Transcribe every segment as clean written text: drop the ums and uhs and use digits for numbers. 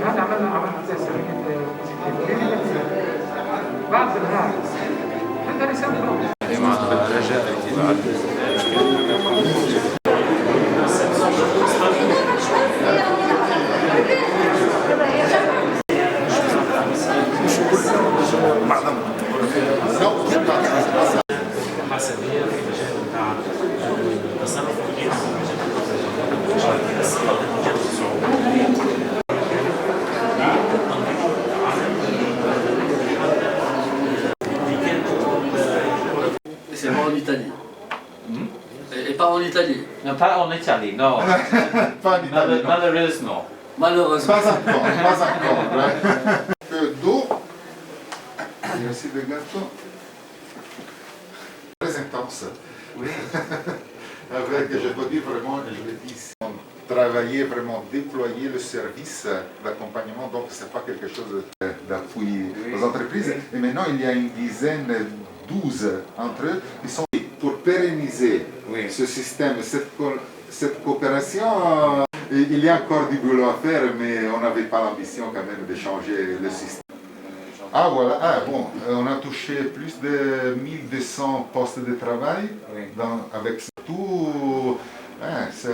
هذا عملت سرية بعض الناس هذا رسالة حسابية في المجال بتاع التصرف الجديد الصلاة المجال الصعوبي C'est pas en Italie. Et pas en Italie. Non, pas en Italie, non. Pas en Italie, non. Malheureusement. Malheureusement. Pas encore, pas encore. Ouais. D'eau, il y a aussi des gâteaux. Très intense. Oui. Avec, je peux dire vraiment, je l'ai dit ici, on travaillait vraiment, déployer le service d'accompagnement, donc ce n'est pas quelque chose d'appui aux entreprises. Et maintenant, il y a une dizaine, 12 entre eux, qui sont pour pérenniser ce système, cette coopération. Il y a encore du boulot à faire, mais on n'avait pas l'ambition quand même de changer le système. Ah voilà, bon, on a touché plus de 1200 postes de travail avec tout. C'est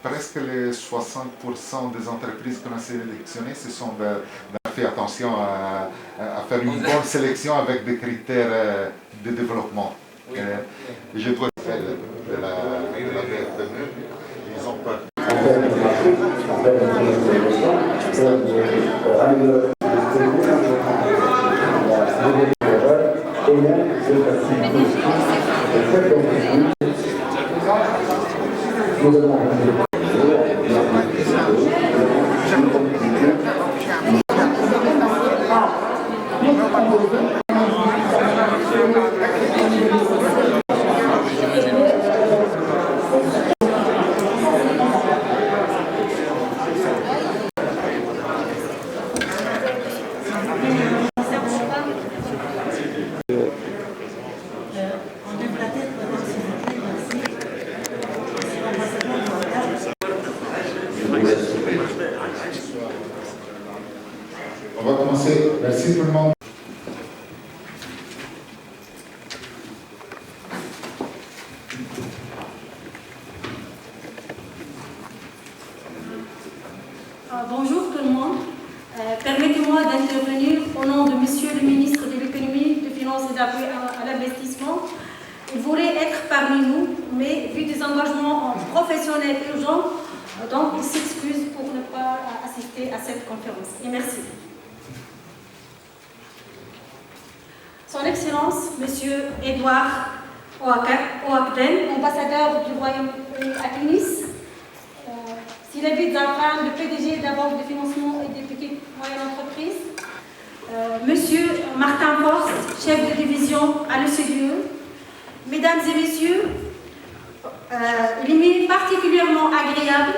presque les 60% des entreprises qu'on a sélectionnées on a fait attention à faire une bonne sélection avec des critères de développement. Je dois faire de la BFM, ils ont pas. On va commencer. Merci tout le monde. Bonjour tout le monde. Permettez-moi d'intervenir au nom de Monsieur le ministre de l'Économie, des Finances et d'appui à l'investissement. Il voulait être parmi nous, mais vu des engagements professionnels urgents, donc il s'excuse pour ne pas assister à cette conférence. Et merci. Son Excellence, Monsieur Edouard Oakden, ambassadeur du Royaume-Uni à Tunis, Sylvie Zafran, le PDG de la Banque de financement et des petites et moyennes entreprises, Monsieur Martin Forst, chef de division à l'OCDE, Mesdames et Messieurs, il m'est particulièrement agréable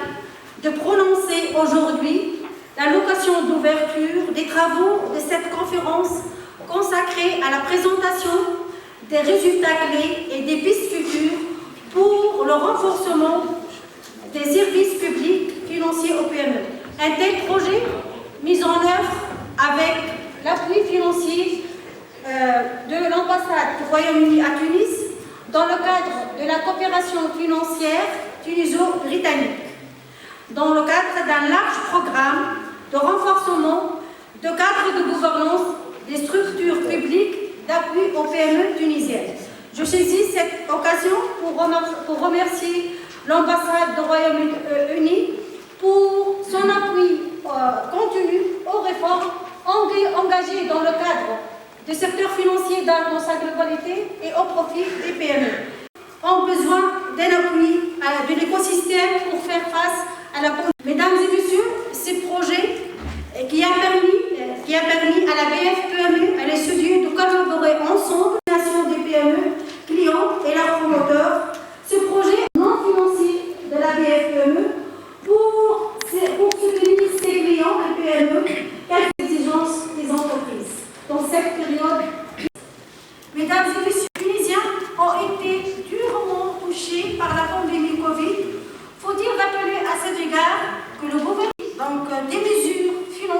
de prononcer aujourd'hui la locution d'ouverture des travaux de cette conférence consacrée à la présentation des résultats clés et des pistes futures pour le renforcement des services publics financiers aux PME. Un tel projet mis en œuvre avec l'appui financier de l'ambassade du Royaume-Uni à Tunis dans le cadre de la coopération financière tuniso-britannique, dans le cadre d'un large programme de renforcement de cadres de gouvernance des structures publiques d'appui aux PME tunisiennes. Je saisis cette occasion pour remercier l'ambassade du Royaume-Uni pour son appui continu aux réformes engagées dans le cadre du secteur financier dans sa globalité et au profit des PME. Ont besoin d'un appui de l'écosystème pour faire face à la pandémie. Mesdames et messieurs, ce projet qui a permis à la BFPME, à l'ECDE de collaborer ensemble des PME, clients et leurs promoteurs. Ce projet non financier de la BFPME pour soutenir ses clients et PME et les exigences des entreprises dans cette période. Mesdames et messieurs, les Tunisiens ont été durement touchés par la pandémie Covid. Faut-il rappeler à cet égard que le gouvernement, donc des mesures financières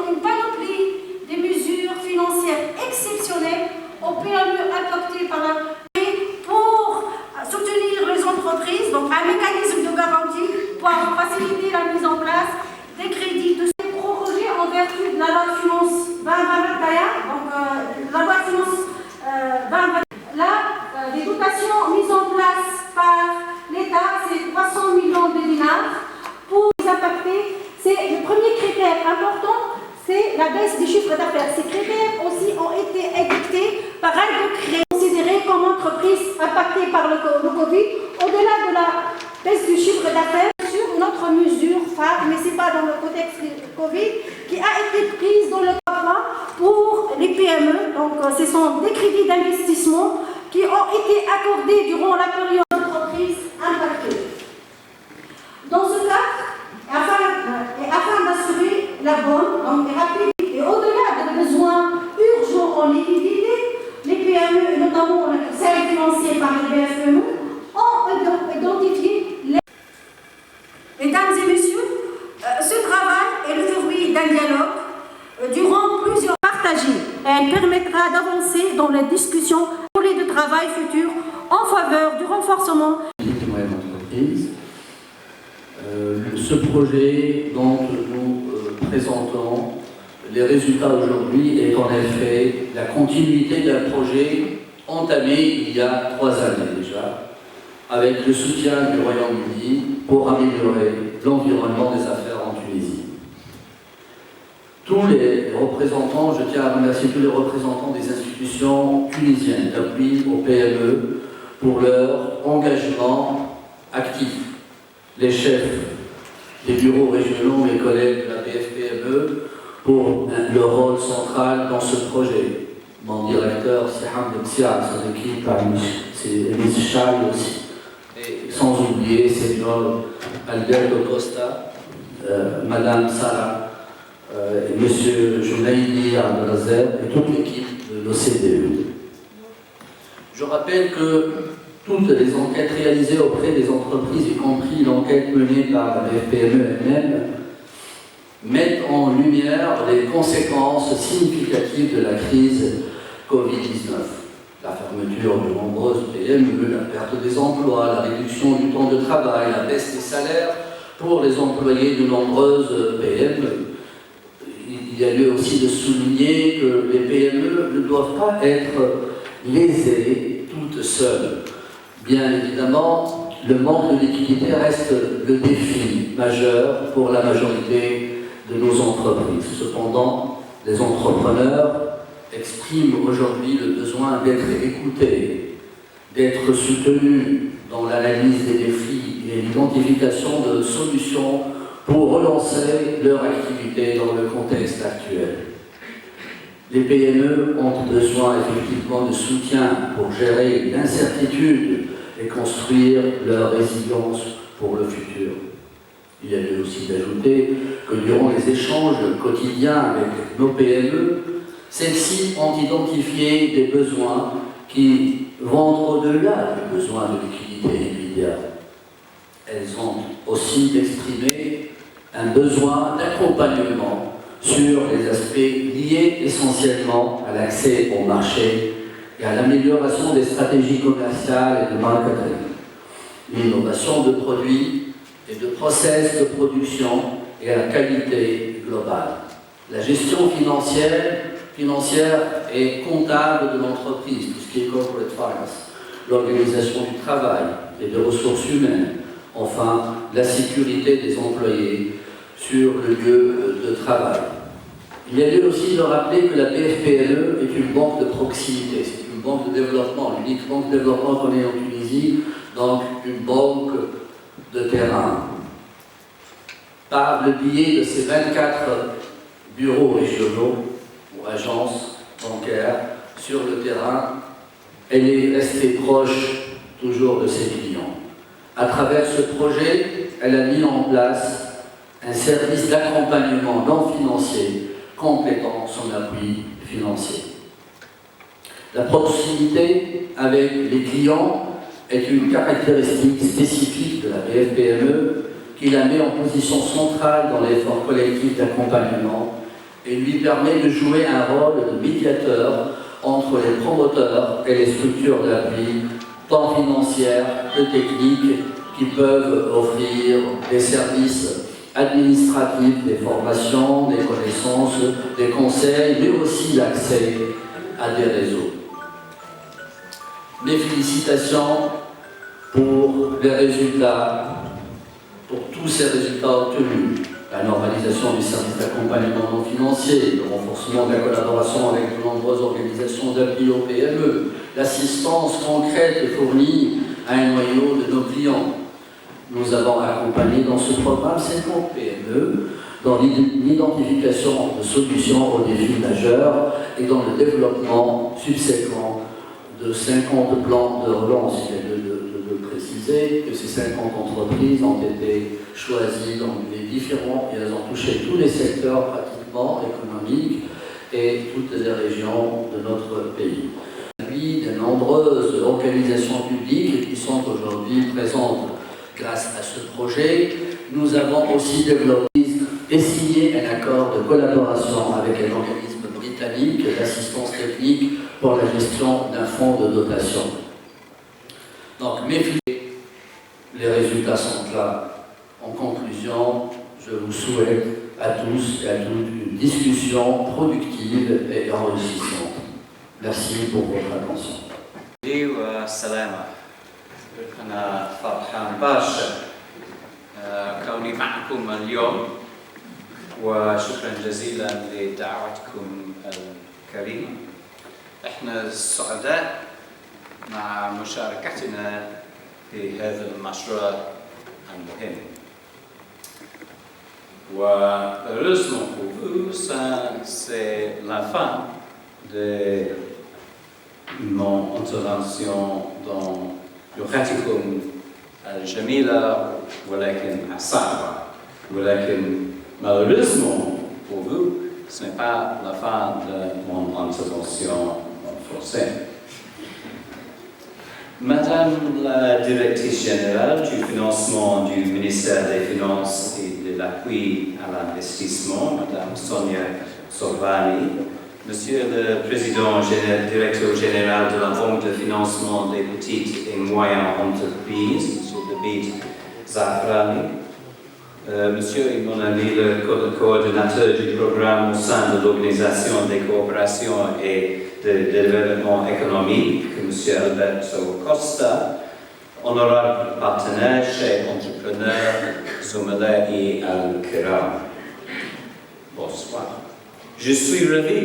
vertu de la loi de finances 2021, donc la loi de finances 2021, là, les dotations mises en place par l'État, c'est 300 millions de dinars pour les impacter. C'est le premier critère important, c'est la baisse du chiffre d'affaires. Ces critères aussi ont été édictés par un décret considéré comme entreprise impactée par le Covid. Au-delà de la baisse du chiffre d'affaires, sur une autre mesure phare, mais ce n'est pas dans le contexte Covid, qui a été prise dans le cadre pour les PME. Donc, ce sont des crédits d'investissement qui ont été accordés durant la période d'entreprise impactée. Dans ce cadre, afin d'assurer la bonne, donc rapide et au-delà des besoins urgents en liquidité, les PME, notamment celles financées par les BFME, ont identifié les... Mesdames et messieurs, ce travail est le fruit d'un dialogue durant plusieurs partagés. Elle permettra d'avancer dans les discussions pour les de travail futures en faveur du renforcement des moyennes entreprises. Ce projet dont nous présentons les résultats aujourd'hui est en effet la continuité d'un projet entamé il y a 3 années déjà, avec le soutien du Royaume-Uni pour améliorer l'environnement des affaires en Tunisie. Tous les représentants, je tiens à remercier tous les représentants des institutions tunisiennes d'appui aux PME pour leur engagement actif. Les chefs des bureaux régionaux, mes collègues de la BFPME, pour leur rôle central dans ce projet. Mon directeur, Siham Demsia, son équipe, c'est Elis Chal aussi. Et sans oublier Senior Alberto Costa, Madame Sarah, Monsieur Jounaïdi Abdelazer et toute l'équipe de l'OCDE. Je rappelle que toutes les enquêtes réalisées auprès des entreprises, y compris l'enquête menée par la BFPME elle-même, mettent en lumière les conséquences significatives de la crise Covid-19. La fermeture de nombreuses PME, la perte des emplois, la réduction du temps de travail, la baisse des salaires pour les employés de nombreuses PME. Il y a lieu aussi de souligner que les PME ne doivent pas être lésées toutes seules. Bien évidemment, le manque de liquidité reste le défi majeur pour la majorité de nos entreprises. Cependant, les entrepreneurs expriment aujourd'hui le besoin d'être écoutés, d'être soutenus dans l'analyse des défis et l'identification de solutions pour relancer leur activité dans le contexte actuel. Les PME ont besoin effectivement de soutien pour gérer l'incertitude et construire leur résilience pour le futur. Il y a lieu aussi d'ajouter que durant les échanges quotidiens avec nos PME, celles-ci ont identifié des besoins qui vont au-delà des besoins de liquidité immédiate. Elles ont aussi exprimé un besoin d'accompagnement sur les aspects liés essentiellement à l'accès au marché et à l'amélioration des stratégies commerciales et de marketing, l'innovation de produits et de process de production et à la qualité globale, la gestion financière et comptable de l'entreprise, tout ce qui est corporate finance, l'organisation du travail et des ressources humaines, enfin la sécurité des employés sur le lieu de travail. Il y a lieu aussi de rappeler que la BFPME est une banque de proximité, c'est une banque de développement, l'unique banque de développement qu'on ait en Tunisie, donc une banque de terrain. Par le biais de ces 24 bureaux régionaux ou agences bancaires sur le terrain, elle est restée proche toujours de ses clients. À travers ce projet, elle a mis en place un service d'accompagnement non financier complétant son appui financier. La proximité avec les clients est une caractéristique spécifique de la BFPME qui la met en position centrale dans l'effort collectif d'accompagnement et lui permet de jouer un rôle de médiateur entre les promoteurs et les structures d'appui, tant financières que techniques, qui peuvent offrir des services administratifs, des formations, des connaissances connaissance, des conseils, mais aussi l'accès à des réseaux. Mes félicitations pour les résultats, pour tous ces résultats obtenus. La normalisation du service d'accompagnement non financier, le renforcement de la collaboration avec de nombreuses organisations d'appui aux PME, l'assistance concrète et fournie à un noyau de nos clients. Nous avons accompagné dans ce programme 50 PME dans l'identification de solutions aux défis majeurs et dans le développement subséquent de 50 plans de relance. Il est de préciser que ces 50 entreprises ont été choisies dans les différents, et elles ont touché tous les secteurs pratiquement économiques et toutes les régions de notre pays. De nombreuses organisations publiques qui sont aujourd'hui présentes grâce à ce projet. Nous avons aussi développé et signé un accord de collaboration avec un organisme britannique d'assistance technique pour la gestion d'un fonds de dotation. Donc, les résultats sont là. En conclusion, je vous souhaite à tous et à toutes une discussion productive et enrichissante. Merci pour votre attention. والسلامة. أنا فرحان باشا كوني معكم اليوم وشكرا جزيلا لدعوتكم الكريمة. احنا سعداء مع مشاركتنا في هذا المشروع المهم. Heureusement pour vous, c'est la fin de mon intervention dans لغتكم الجميلة ولكن الصعبة. ولكن malheureusement pour vous, ce n'est pas la fin de mon intervention en français. Madame la directrice générale du financement du ministère des Finances et de l'appui à l'investissement, Madame Sonia Sorvani, Monsieur le Président directeur général de la Banque de financement des petites et moyennes entreprises, Monsieur David Zafrani, Monsieur et mon ami le coordinateur du programme au sein de l'Organisation des coopérations et de développement économique, Monsieur Alberto Costa, honorable partenaire chez entrepreneurs Zumela et Al-Kiram. Bonsoir. Je suis ravi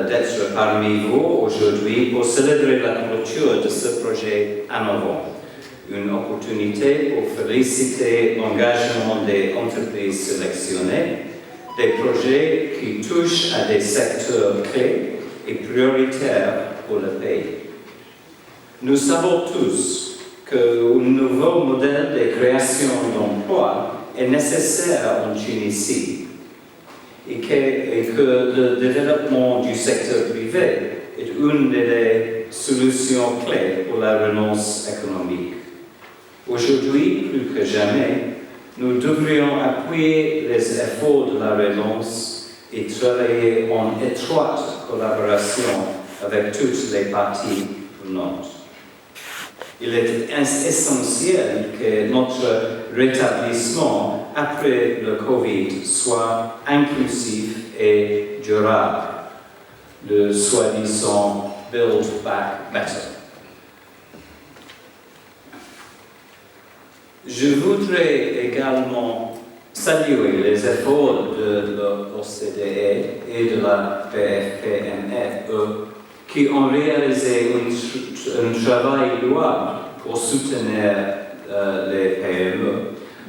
d'être parmi vous aujourd'hui pour célébrer la clôture de ce projet innovant. Une opportunité pour féliciter l'engagement des entreprises sélectionnées, des projets qui touchent à des secteurs clés et prioritaires pour le pays. Nous savons tous qu'un nouveau modèle de création d'emplois est nécessaire en Tunisie et que le développement du secteur privé est une des solutions clés pour la relance économique. Aujourd'hui, plus que jamais, nous devrions appuyer les efforts de la relance et travailler en étroite collaboration avec toutes les parties prenantes. Il est essentiel que notre rétablissement après le Covid soit inclusif et durable, le soi-disant Build Back Better. Je voudrais également saluer les efforts de l'OCDE et de la PFPNFE qui ont réalisé un travail louable pour soutenir les PME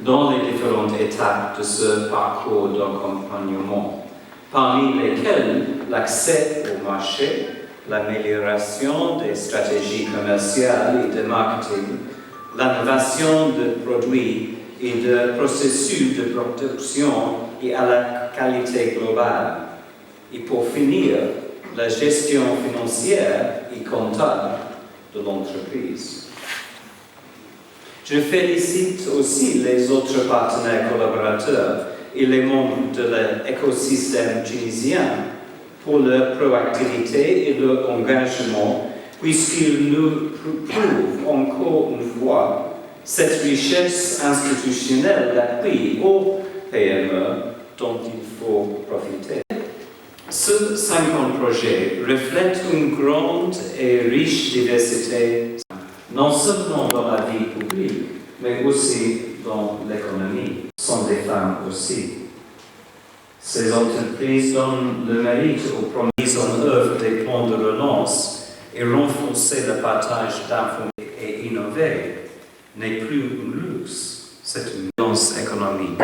dans les différentes étapes de ce parcours d'accompagnement, parmi lesquelles l'accès au marché, l'amélioration des stratégies commerciales et de marketing, l'innovation de produits et de processus de production et à la qualité globale. Et pour finir, la gestion financière et comptable de l'entreprise. Je félicite aussi les autres partenaires collaborateurs et les membres de l'écosystème tunisien pour leur proactivité et leur engagement, puisqu'ils nous prouvent encore une fois cette richesse institutionnelle d'appui aux PME dont il faut profiter. Ces 50 projets reflètent une grande et riche diversité, non seulement dans la vie publique, mais aussi dans l'économie. Ce sont des femmes aussi. Ces entreprises donnent le mérite aux promises en œuvre des plans de relance et renforcer le partage d'informations et innover n'est plus un luxe, c'est une lance économique.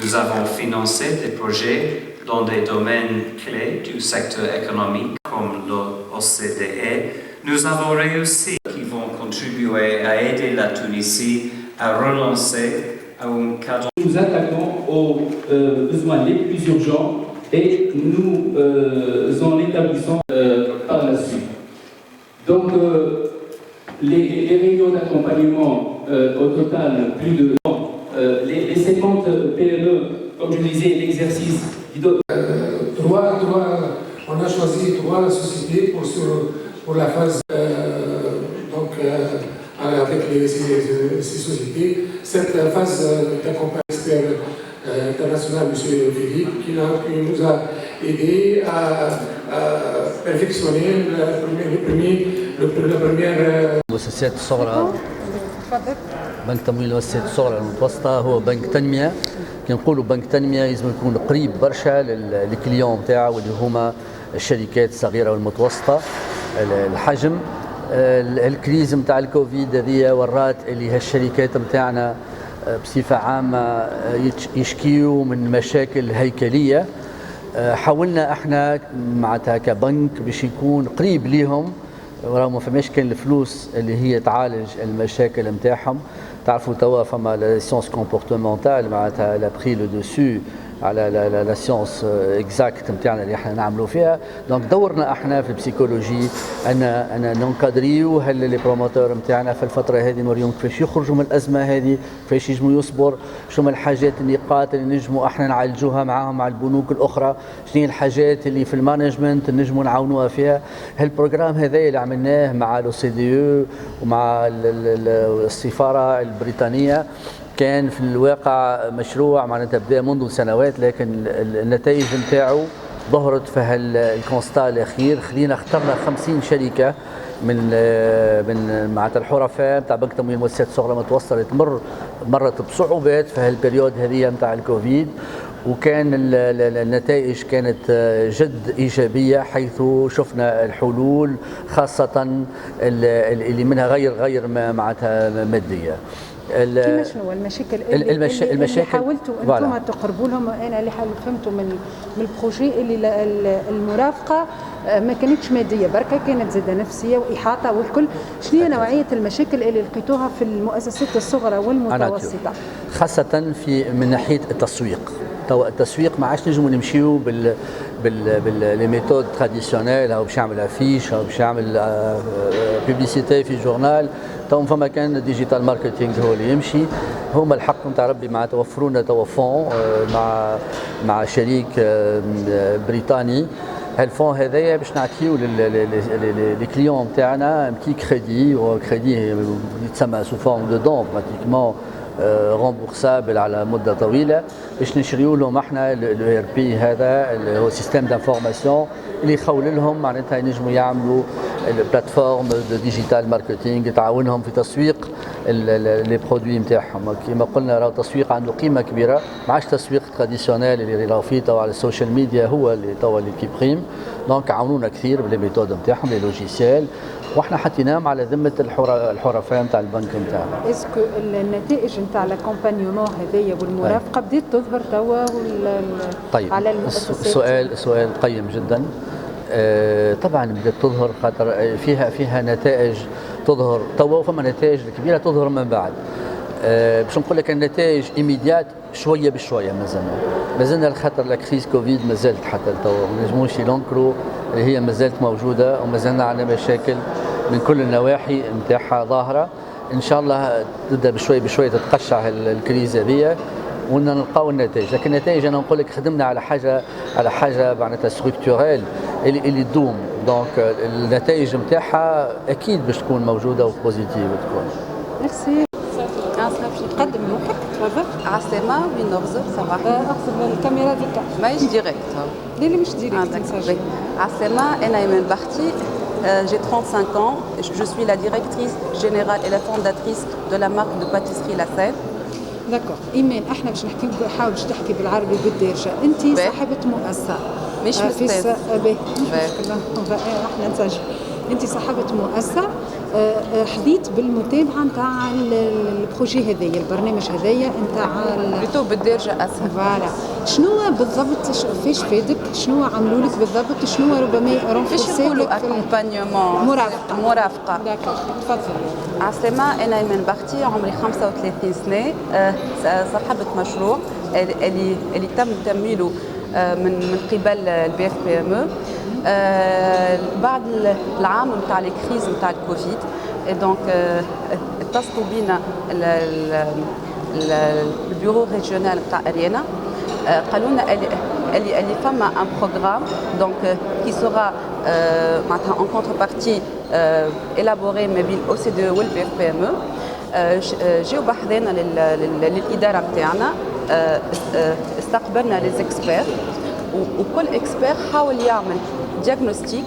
Nous avons financé des projets dans des domaines clés du secteur économique comme l'OCDE. Nous avons réussi qui vont contribuer à aider la Tunisie à relancer un cadre. Nous attaquons aux besoins les plus urgents et nous en établissons par la suite. Donc, les réunions d'accompagnement, au total, plus de les 50 PME, comme je disais, l'exercice. On a choisi 3 sociétés pour la phase avec ces sociétés. Cette phase d'accompagnement expert international, M. Philippe, qui nous a aidé à perfectionner la première. مؤسسات الصغرى بنك تمويل المؤسسات الصغرى المتوسطة هو بنك تنمية. كي نقولوا بنك تنمية لازم يكون قريب برشا للكليون بتاعه واللي هما الشركات الصغيرة والمتوسطة الحجم. الكريز نتاع الكوفيد هذه ورات اللي هالشركات نتاعنا بصفة عامة يشكيوا من مشاكل هيكلية. حاولنا احنا معناتها كبنك باش يكون قريب ليهم وراه ما فماش كان الفلوس اللي هي تعالج المشاكل نتاعهم. تعرفوا توا فما لا سيونس كومبورتمونتال معناتها لا بري لو دوسو على لا سيونس اكزاكت نتاعنا اللي احنا نعملوا فيها. دونك دورنا احنا في البسيكولوجي ان ننكادريو هل لي بروموتور نتاعنا في الفتره هذه نوريهم كيفاش يخرجوا من الازمه هذه، كيفاش ينجموا يصبر، شنو الحاجات النقاط اللي نجموا احنا نعالجوها معاهم مع البنوك الاخرى، شنو الحاجات اللي في المانجمنت نجموا نعاونوها فيها. هالبروجرام هذا اللي عملناه مع l'OCDE ومع السفاره البريطانيه كان في الواقع مشروع معناتها بدا منذ سنوات، لكن النتائج نتاعو ظهرت في هالكونستا الاخير. خلينا اخترنا 50 شركه من معناتها الحرفاء نتاع بنك تمويل المؤسسات الصغرى المتوسطه اللي مرت بصعوبات في هالبريود هذه نتاع الكوفيد، وكان النتائج كانت جد ايجابيه حيث شفنا الحلول خاصه اللي منها غير معناتها ماديه. كيما شنو المشاكل اللي حاولتوا انتم تقربوا لهم؟ انا اللي فهمته من البروجي اللي المرافقه ما كانتش ماديه بركه، كانت زاده نفسيه واحاطه والكل. شنو هي نوعيه المشاكل اللي لقيتوها في المؤسسات الصغرى والمتوسطه؟ خاصه من ناحيه التسويق. توا التسويق ما عادش نجموا نمشيو لي ميثود تراديسيونيل او باش نعمل افيش او باش نعمل بوبليسيتي في جورنال. تو فما كان الديجيتال ماركتينغ هو اللي يمشي. هما الحق نتاع ربي مع توفرونا توا فون مع شريك بريطاني. هالفون هذايا باش نعطيو لي كليون نتاعنا بتي كريدي، وكريدي يتسمى سو فورم دو دون براتيكمون رامبورسابل على مده طويله باش نشريو لهم احنا لو ار بي هذا اللي هو سيستم دانفورماسيون اللي يخول لهم معناتها ينجموا يعملوا البلاتفورم دو ديجيتال ماركتينغ تعاونهم في تسويق لي برودوي نتاعهم. كما قلنا راهو التسويق عنده قيمه كبيره، ما عادش تسويق تراديسيونيل اللي راهو فيه توا على السوشيال ميديا هو اللي توا اللي كيبريم. دونك عاونونا كثير باللي ميثود نتاعهم لي لوجيسيال، واحنا حطيناهم على ذمه الحرفاء نتاع البنك نتاعنا. اسكو النتائج نتاع لاكومبانيومون هذايا والمرافقه بدات تظهر توا طيب. على المؤسسات؟ سؤال قيم جدا. طبعا بدات تظهر خاطر فيها نتائج تظهر توا وفما نتائج كبيره تظهر من بعد. باش نقول لك النتائج ايميديات شويه بشويه مازلنا لخاطر لا كريز كوفيد مازالت حتى توا ما نجموش ننكروا اللي هي مازالت موجوده ومازلنا عندنا مشاكل من كل النواحي نتاعها ظاهره. ان شاء الله تبدا بشوي تتقشع الكريز هذه ونلقاو النتائج. لكن النتائج انا نقول لك خدمنا على حاجه معناتها ستركتوريل اللي تدوم. دونك النتائج نتاعها اكيد باش تكون موجوده وبوزيتيف تكون. ميرسي. باش نقدم روحك تفضل. عسلامة وين نغزر صباح اقصد الكاميرا ذيك ماهيش ديريكت اللي مش ديريكت عسلامة أنا من بختي j'ai 35 ans, je suis la directrice générale et la fondatrice de la marque de pâtisserie La Seine. داكور ايمان احنا باش نحاول باش تحكي بالعربي بالدارجه انت صاحبه مؤسسه مش مستاذ احنا نسجل انت صاحبه مؤسسه حديت بالمتابعه نتاع البروجي هذايا البرنامج هذايا نتاع بلوتو بالدارجه اسهل فوالا شنو بالضبط فاش فادك شنو عملوا لك بالضبط شنو ربما رونفورسي لك اكومبانيومون مرافقه داكور تفضل عسلامة أنا من بختي عمري 35 سنة صاحبة مشروع اللي تم تمويله من قبل البي اف بي ام او بعد العام نتاع الكريز نتاع الكوفيد دونك اتصلوا بينا البيرو ريجيونال نتاع اريانا قالوا لنا اللي فما ان بروغرام دونك كي سورا معناتها ان كونتربارتي élaboré ما بين OCDE والبي اف بي ام او جاو بحذانا للاداره نتاعنا استقبلنا لي زيكسبير وكل اكسبير حاول يعمل دياغنوستيك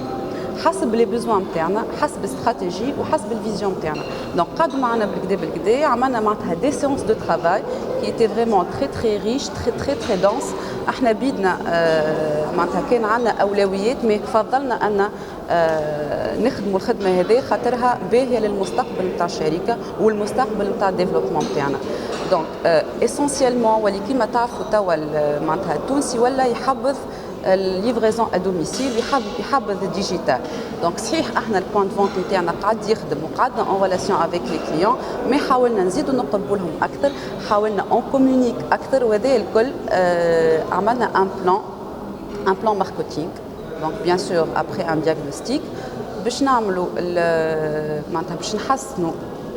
حسب لي بيزوان نتاعنا حسب استراتيجي وحسب الفيزيون نتاعنا دونك قعدوا معنا بالكدا عملنا معناتها دي سيونس دو ترافاي كي ايتي فريمون تري ريش تري دونس احنا بيدنا معناتها كان عندنا اولويات مي فضلنا ان نخدموا الخدمه هذه خاطرها باهيه للمستقبل نتاع الشركه والمستقبل نتاع الديفلوبمون نتاعنا دونك اسونسيالمون ولي كيما تعرفوا توا معناتها التونسي ولا يحبذ الليفريزون ا دوميسيل يحبذ الديجيتال دونك صحيح احنا البوان فونت نتاعنا قاعد يخدم وقعدنا اون ريلاسيون افيك لي كليون مي حاولنا نزيدوا نقربوا لهم اكثر حاولنا اون كومونيك اكثر وهذا الكل عملنا ان بلان ماركتينغ دونك بيان سور ابري ان دياغنوستيك باش نعملوا معناتها باش نحسنوا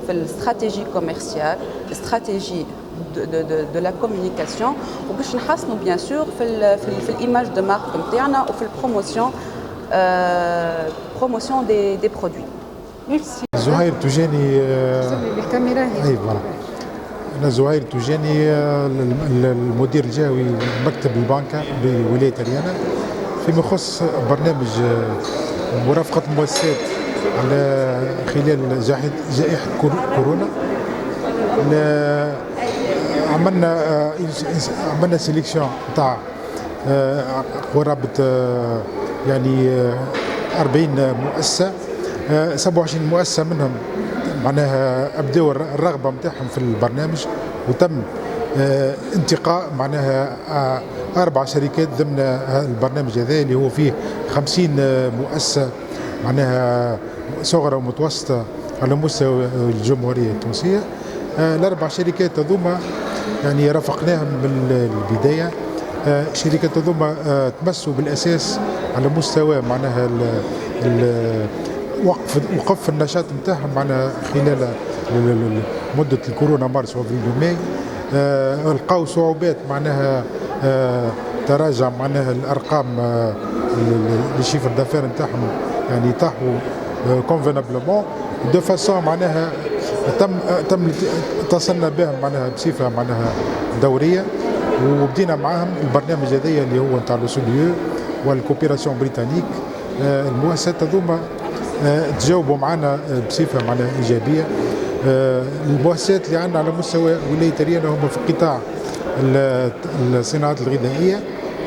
في الاستراتيجي كوميرسيال استراتيجي de la communication وباش نحسنوا بيان سور في الايماج دو مارك نتاعنا وفي البروموسيون دي برودوي ميرسي زهير توجاني بالكاميرا هي أنا زهير توجاني المدير الجهوي لمكتب البنكة بولاية أريانا فيما يخص برنامج مرافقة المؤسسات على خلال جائحة كورونا عملنا سيليكسيون تاع قرابة يعني 40 مؤسسة 27 مؤسسة منهم معناها أبدأوا الرغبة نتاعهم في البرنامج وتم انتقاء معناها 4 شركات ضمن البرنامج هذا اللي هو فيه 50 مؤسسة معناها صغرى ومتوسطة على مستوى الجمهورية التونسية. ال4 شركات هذوما يعني رافقناهم من البداية. شركات هذوما تمسوا بالأساس على مستوى معناها وقف النشاط نتاعهم معناها خلال مدة الكورونا مارس وابريل وماي. لقاو صعوبات معناها تراجع معناها الأرقام لشيفر دافير نتاعهم يعني طاحوا كونفينابلومون دو فاسون معناها تم اتصلنا بهم معناها بصفة معناها دورية وبدينا معاهم البرنامج هذايا اللي هو نتاع لو والكوبيراسيون بريطانيك. المؤسسات هذوما تجاوبوا معنا بصفة معناها إيجابية. المؤسسات اللي عندنا على مستوى ولاية أريانا هم في قطاع الصناعات الغذائية.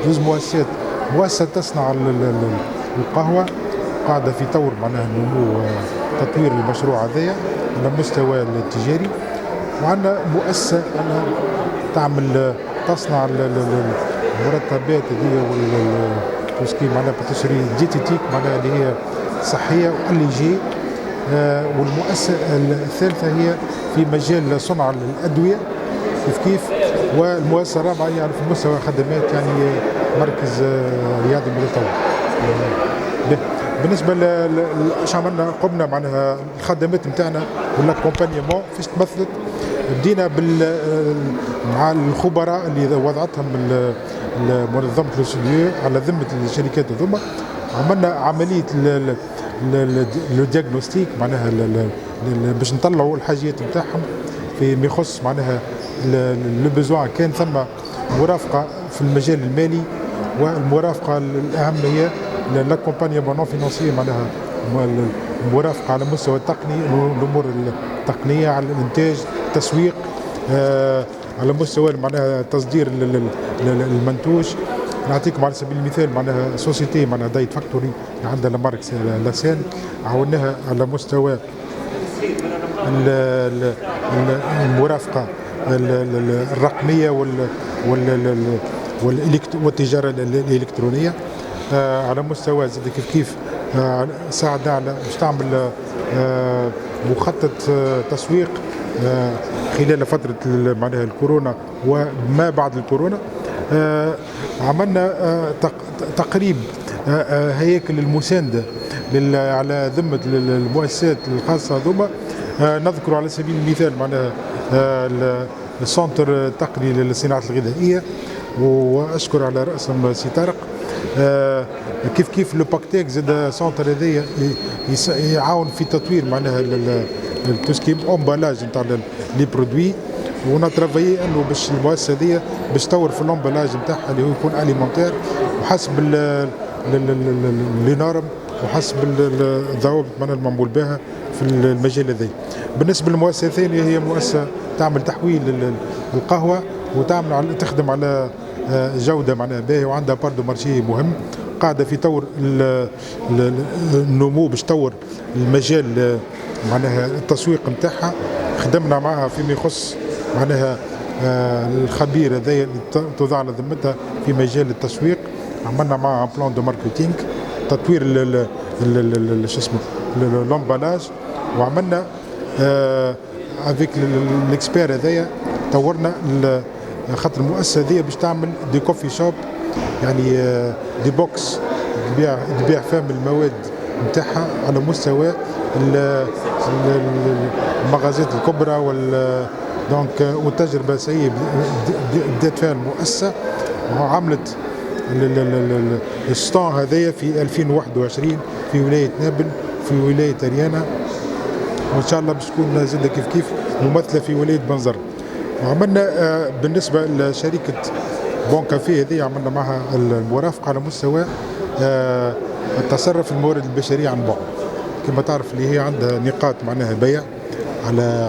جوز مؤسسات مؤسسة تصنع القهوة قاعدة في طور معناها نمو تطوير المشروع هذايا على المستوى التجاري. وعندنا مؤسسة تعمل تصنع المرطبات هذه والتوسكي معناها باتيسري ديتيتيك معناها اللي هي صحية والليجي. والمؤسسة الثالثة هي في مجال صنع الأدوية كيف والمؤسسة الرابعة يعني في مستوى خدمات يعني مركز رياضي من التطور. بالنسبة لاش عملنا قمنا معناها الخدمات نتاعنا ولا كومبانيمون فاش تمثلت بدينا مع الخبراء اللي وضعتهم منظمة لوسيديو على ذمة الشركات هذوما. عملنا عملية لو دياغنوستيك معناها باش نطلعوا الحاجيات نتاعهم فيما يخص معناها لو بيزوان كان ثم مرافقه في المجال المالي، والمرافقه الاهم هي لاكومبانيمون نون فينانسي، معناها المرافقه على المستوى التقني، الامور التقنيه على الانتاج، التسويق، على مستوى معناها تصدير المنتوج. نعطيكم على سبيل المثال معناها سوسيتي معناها دايت فاكتوري عندها لمارك لاسان، عاوناها على مستوى المرافقه الرقميه والتجاره الالكترونيه. على مستوى زاد كيف ساعدنا على باش تعمل مخطط تسويق خلال فتره معناها الكورونا وما بعد الكورونا. عملنا تقريب هياكل المسانده على ذمه المؤسسات الخاصه هذوما. نذكر على سبيل المثال معناها السنتر التقني للصناعه الغذائيه، واشكر على راسهم سي طارق. كيف لو باكتيك زاد سنتر هذايا يعاون في تطوير معناها توسكي امبالاج نتاع لي برودوي، ونترافيي انه باش المؤسسه هذيا باش تطور في الامبالاج نتاعها اللي هو يكون اليمونتير وحسب لي نورم وحسب الضوابط المعمول بها في المجال هذا. بالنسبه للمؤسسه الثانيه هي مؤسسه تعمل تحويل القهوه وتعمل تخدم على جوده معناها باهيه، وعندها باردو مارشي مهم، قاعده في طور النمو باش تطور المجال معناها التسويق نتاعها. خدمنا معها فيما يخص معناها الخبير هذايا اللي توضع على ذمتها في مجال التسويق. عملنا معها بلان دو ماركتينغ تطوير شو اسمه لومبالاج، وعملنا افيك الاكسبير هذايا طورنا خاطر المؤسسه هذيا باش تعمل دي كوفي شوب، يعني دي بوكس تبيع فيهم المواد نتاعها على مستوى المغازات الكبرى دونك والتجربه سيئه بدات فيها المؤسسه، وعملت الستان هذايا في 2021 في ولايه نابل في ولايه اريانا، وان شاء الله باش تكون زاده كيف ممثله في ولايه بنزر. وعملنا بالنسبه لشركه بون كافي هذه عملنا معها المرافقه على مستوى التصرف في الموارد البشريه عن بعد. كما تعرف اللي هي عندها نقاط معناها بيع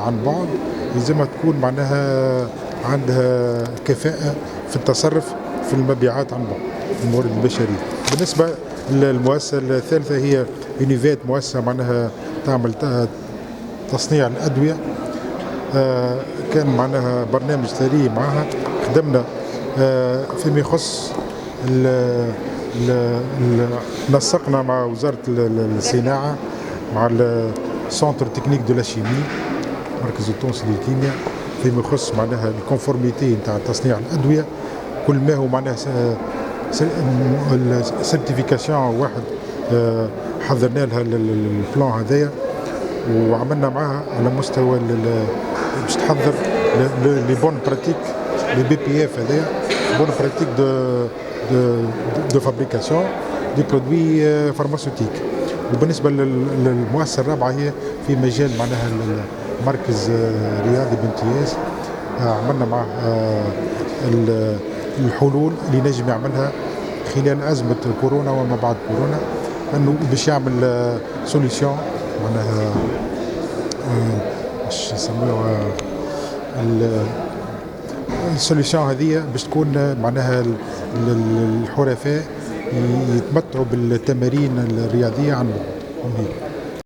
عن بعد، لازمها تكون معناها عندها كفاءه في التصرف في المبيعات عن بعد الموارد البشريه. بالنسبه للمؤسسه الثالثه هي يونيفيت، مؤسسه معناها تعمل تصنيع الادويه. كان معناها برنامج ثري معها، خدمنا فيما يخص نسقنا مع وزاره الصناعه مع السنتر تكنيك دو لا شيمي مركز التونسي للكيمياء فيما يخص معناها الكونفورميتي نتاع تصنيع الادويه، كل ما هو معناها سيرتيفيكاسيون واحد حضرنا لها البلان هذايا، وعملنا معها على مستوى باش تحضر لي بون براتيك لي بي بي اف هذايا بون براتيك دو فابريكاسيون دي برودوي فارماسيوتيك. وبالنسبه للمؤسسه الرابعه هي في مجال معناها المركز رياضي بامتياز، عملنا معه الحلول اللي نجم يعملها خلال ازمه كورونا وما بعد كورونا، انه باش يعمل سوليسيون معناها باش يسموها السوليسيون هذه باش تكون معناها الحرفاء يتمتعوا بالتمارين الرياضيه عن بعد.